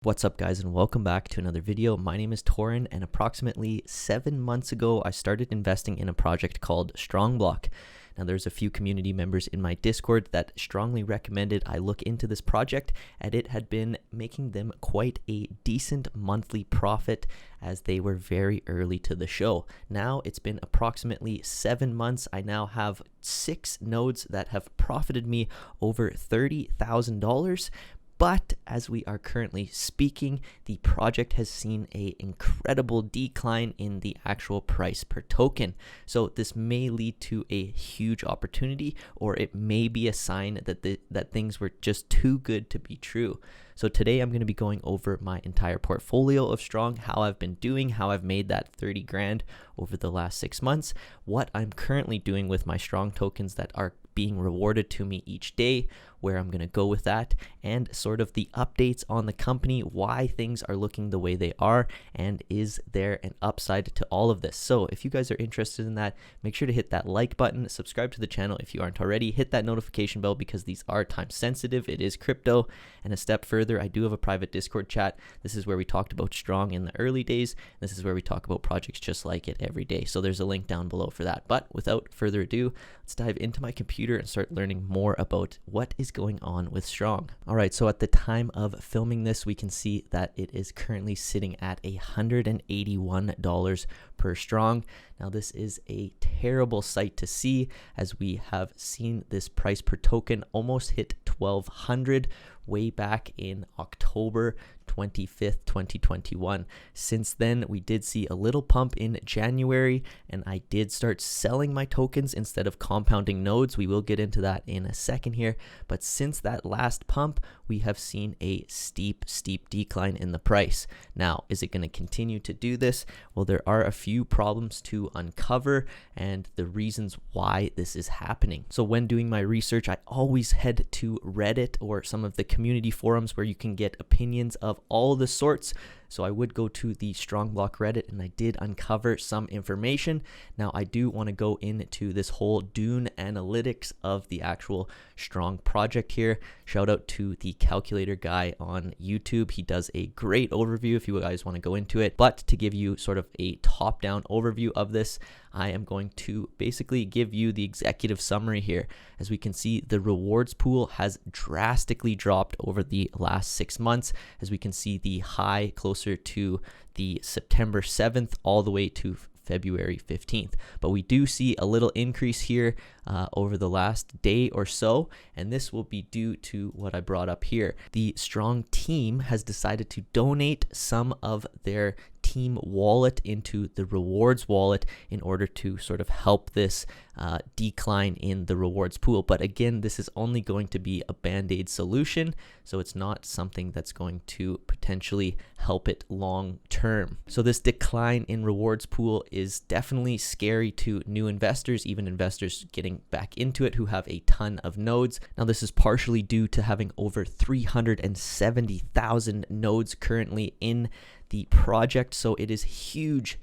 What's up guys, and welcome back to another video. My name is Torin, and approximately 7 months ago I started investing in a project called STRONGBLOCK. Now there's a few community members in my Discord that strongly recommended I look into this project, and it had been making them quite a decent monthly profit as they were very early to the show. Now it's been approximately 7 months. I now have 6 nodes that have profited me over $30,000. But as we are currently speaking, the project has seen an incredible decline in the actual price per token. So this may lead to a huge opportunity, or it may be a sign that things were just too good to be true. So today I'm going to be going over my entire portfolio of Strong, how I've been doing, how I've made that 30 grand over the last 6 months, what I'm currently doing with my Strong tokens that are being rewarded to me each day, where I'm going to go with that, and sort of the updates on the company, why things are looking the way they are, and is there an upside to all of this. So if you guys are interested in that, make sure to hit that like button, subscribe to the channel if you aren't already, hit that notification bell because these are time sensitive. It is crypto. And a step further, I do have a private Discord chat. This is where we talked about Strong in the early days. This is where we talk about projects just like it every day. So there's a link down below for that. But without further ado, let's dive into my computer and start learning more about what is going on with Strong. All right, so at the time of filming this, we can see that it is currently sitting at $181 per Strong. Now this is a terrible sight to see, as we have seen this price per token almost hit 1200 way back in October 25th, 2021. Since then, we did see a little pump in January, and I did start selling my tokens instead of compounding nodes. We will get into that in a second here. But since that last pump, we have seen a steep decline in the price. Now, is it going to continue to do this? Well, there are a few problems to uncover and the reasons why this is happening. So when doing my research, I always head to Reddit or some of the community forums where you can get opinions of all the sorts. So I would go to the STRONGBLOCK Reddit, and I did uncover some information. Now I do want to go into this whole Dune analytics of the actual Strong project here. Shout out to the calculator guy on YouTube. He does a great overview if you guys want to go into it. But to give you sort of a top-down overview of this, I am going to basically give you the executive summary here. As we can see, the rewards pool has drastically dropped over the last 6 months. As we can see, the high closer to the September 7th all the way to February 15th. But we do see a little increase here over the last day or so, and this will be due to what I brought up here. The Strong team has decided to donate some of their team wallet into the rewards wallet in order to sort of help this decline in the rewards pool. But again, this is only going to be a band-aid solution, so it's not something that's going to potentially help it long term. So this decline in rewards pool is definitely scary to new investors, even investors getting back into it who have a ton of nodes. Now this is partially due to having over 370,000 nodes currently in the project, so it is huge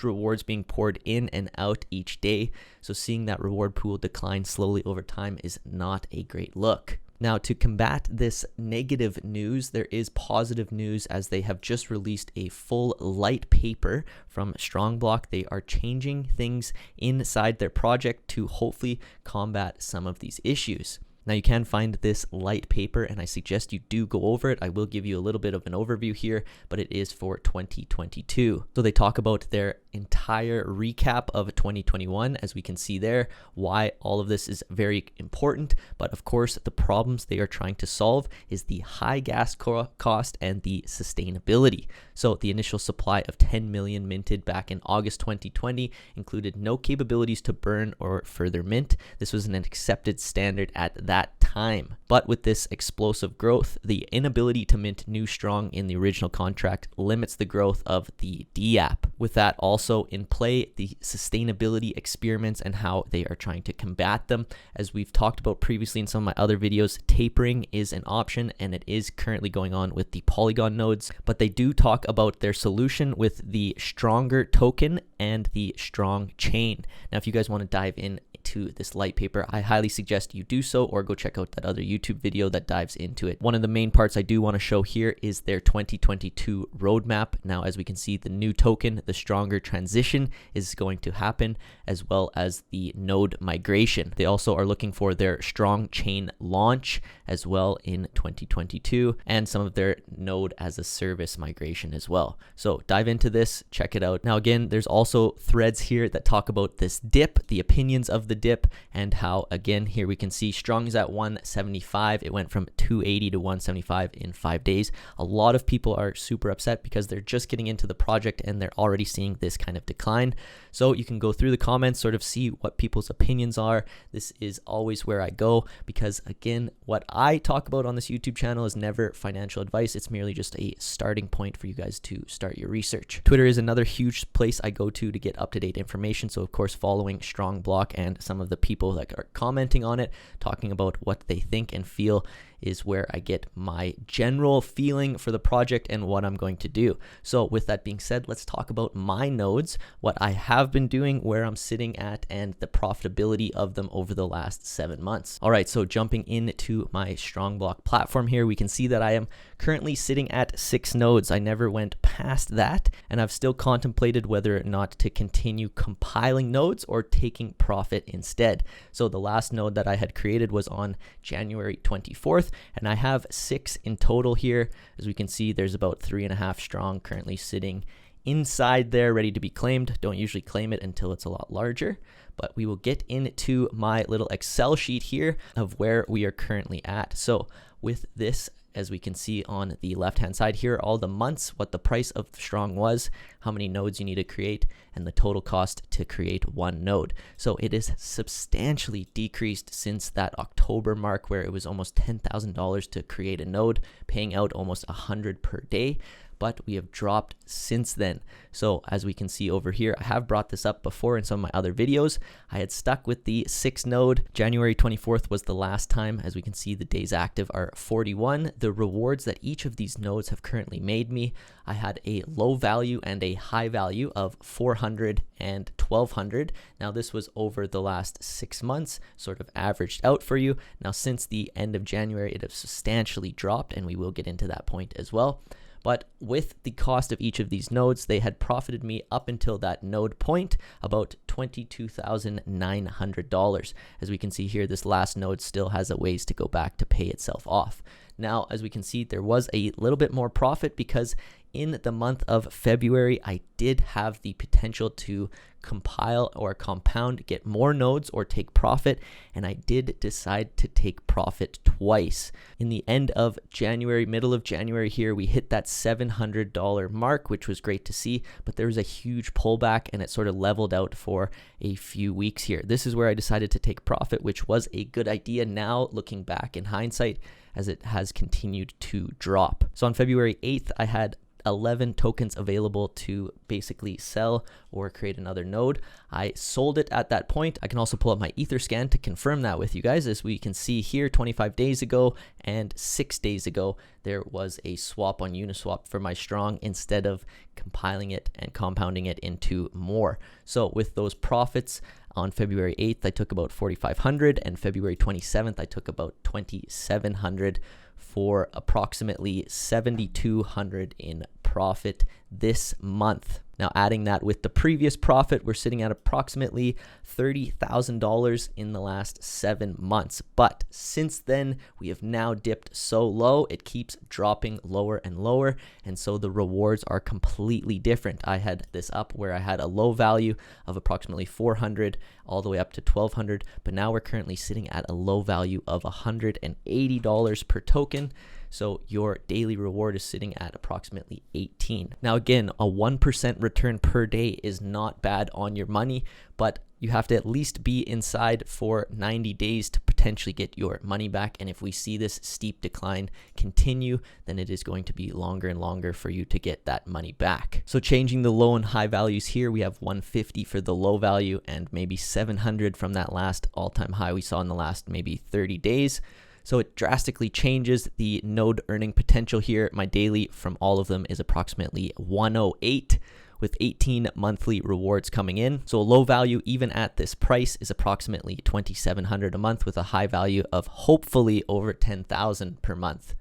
rewards being poured in and out each day. So seeing that reward pool decline slowly over time is not a great look. Now, to combat this negative news, there is positive news, as they have just released a full light paper from STRONGBLOCK. They are changing things inside their project to hopefully combat some of these issues. Now you can find this light paper, and I suggest you do go over it. I will give you a little bit of an overview here, but it is for 2022. So they talk about their entire recap of 2021, as we can see there, why all of this is very important. But of course, the problems they are trying to solve is the high gas cost and the sustainability. So the initial supply of 10 million minted back in August 2020 included no capabilities to burn or further mint. This was an accepted standard at that time. But with this explosive growth, the inability to mint new Strong in the original contract limits the growth of the DApp. With that also in play, the sustainability experiments and how they are trying to combat them. As we've talked about previously in some of my other videos, tapering is an option, and it is currently going on with the Polygon nodes. But they do talk about their solution with the Stronger token and the Strong chain. Now, if you guys want to dive into into this light paper, I highly suggest you do so, or go check out that other YouTube video that dives into it. One of the main parts I do want to show here is their 2022 roadmap. Now, as we can see, the new token, the stronger transition, is going to happen, as well as the node migration. They also are looking for their strong chain launch as well in 2022, and some of their node as a service migration as well. So dive into this, check it out. Now again, there's also threads here that talk about this dip, the opinions of the dip, and how, again, here we can see Strong is at 175. It went from 280 to 175 in 5 days. A lot of people are super upset because they're just getting into the project and they're already seeing this kind of decline. So you can go through the comments, sort of see what people's opinions are. This is always where I go because, again, what I talk about on this YouTube channel is never financial advice. It's merely just a starting point for you guys to start your research. Twitter is another huge place I go to get up-to-date information. So of course, following StrongBlock and some of the people that are commenting on it, talking about what they think and feel, is where I get my general feeling for the project and what I'm going to do. So with that being said, let's talk about my nodes, what I have been doing, where I'm sitting at, and the profitability of them over the last 7 months. All right, so jumping into my StrongBlock platform here, we can see that I am currently sitting at 6 nodes. I never went past that, and I've still contemplated whether or not to continue compiling nodes or taking profit instead. So the last node that I had created was on January 24th, and I have 6 in total here. As we can see, there's about 3.5 strong currently sitting inside there, ready to be claimed. Don't usually claim it until it's a lot larger, but we will get into my little Excel sheet here of where we are currently at. So with this, as we can see on the left-hand side here, all the months, what the price of Strong was, how many nodes you need to create, and the total cost to create one node. So it is substantially decreased since that October mark where it was almost $10,000 to create a node, paying out almost $100 per day. But we have dropped since then. So as we can see over here, I have brought this up before in some of my other videos. I had stuck with the 6 node. January 24th was the last time. As we can see, the days active are 41. The rewards that each of these nodes have currently made me, I had a low value and a high value of 400 and 1200. Now this was over the last 6 months, sort of averaged out for you. Now since the end of January, it has substantially dropped, and we will get into that point as well. But with the cost of each of these nodes, they had profited me up until that node point about $22,900. As we can see here, this last node still has a ways to go back to pay itself off. Now, as we can see, there was a little bit more profit because in the month of February, I did have the potential to compile or compound, get more nodes or take profit, and I did decide to take profit twice. In the end of January, middle of January here, we hit that $700 mark, which was great to see, but there was a huge pullback and it sort of leveled out for a few weeks here. This is where I decided to take profit, which was a good idea now looking back in hindsight, as it has continued to drop. So on February 8th, I had 11 tokens available to basically sell or create another node. I sold it at that point. I can also pull up my Etherscan to confirm that with you guys. As we can see here, 25 days ago and 6 days ago, there was a swap on Uniswap for my Strong instead of compiling it and compounding it into more. So with those profits, on February 8th, I took about 4,500, and February 27th, I took about 2,700 for approximately 7,200 in profit this month. Now, adding that with the previous profit, we're sitting at approximately $30,000 in the last 7 months. But since then, we have now dipped so low, it keeps dropping lower and lower. And so the rewards are completely different. I had this up where I had a low value of approximately 400 all the way up to 1,200. But now we're currently sitting at a low value of $180 per token. So your daily reward is sitting at approximately 18. Now again, a 1% return per day is not bad on your money, but you have to at least be inside for 90 days to potentially get your money back. And if we see this steep decline continue, then it is going to be longer and longer for you to get that money back. So changing the low and high values here, we have 150 for the low value and maybe 700 from that last all-time high we saw in the last maybe 30 days. So it drastically changes the node earning potential here. My daily from all of them is approximately 108, with 18 monthly rewards coming in. So a low value, even at this price, is approximately $2,700 a month, with a high value of hopefully over $10,000 per month.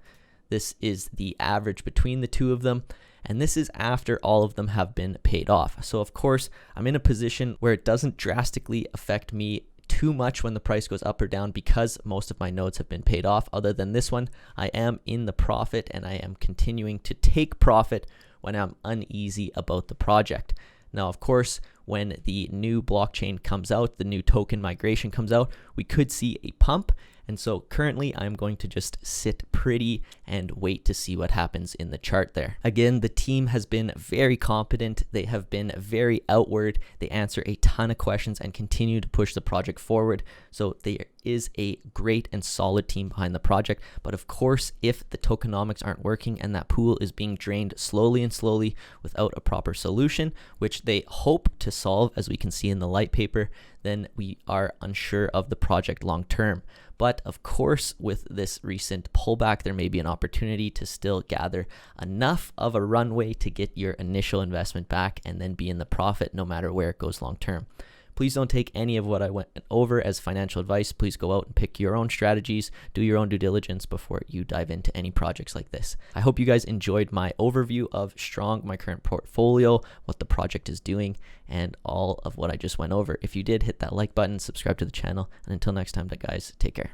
This is the average between the two of them, and this is after all of them have been paid off. So of course, I'm in a position where it doesn't drastically affect me too much when the price goes up or down, because most of my nodes have been paid off. Other than this one, I am in the profit, and I am continuing to take profit when I'm uneasy about the project. Now, of course, when the new blockchain comes out, the new token migration comes out, we could see a pump. And so currently I'm going to just sit pretty and wait to see what happens in the chart there. Again, the team has been very competent. They have been very outward. They answer a ton of questions and continue to push the project forward. So there is a great and solid team behind the project. But of course, if the tokenomics aren't working and that pool is being drained slowly and slowly without a proper solution, which they hope to solve, as we can see in the light paper, then we are unsure of the project long term. But of course, with this recent pullback, there may be an opportunity to still gather enough of a runway to get your initial investment back and then be in the profit no matter where it goes long term. Please don't take any of what I went over as financial advice. Please go out and pick your own strategies, do your own due diligence before you dive into any projects like this. I hope you guys enjoyed my overview of Strong, my current portfolio, what the project is doing, and all of what I just went over. If you did, hit that like button, subscribe to the channel, and until next time, guys, take care.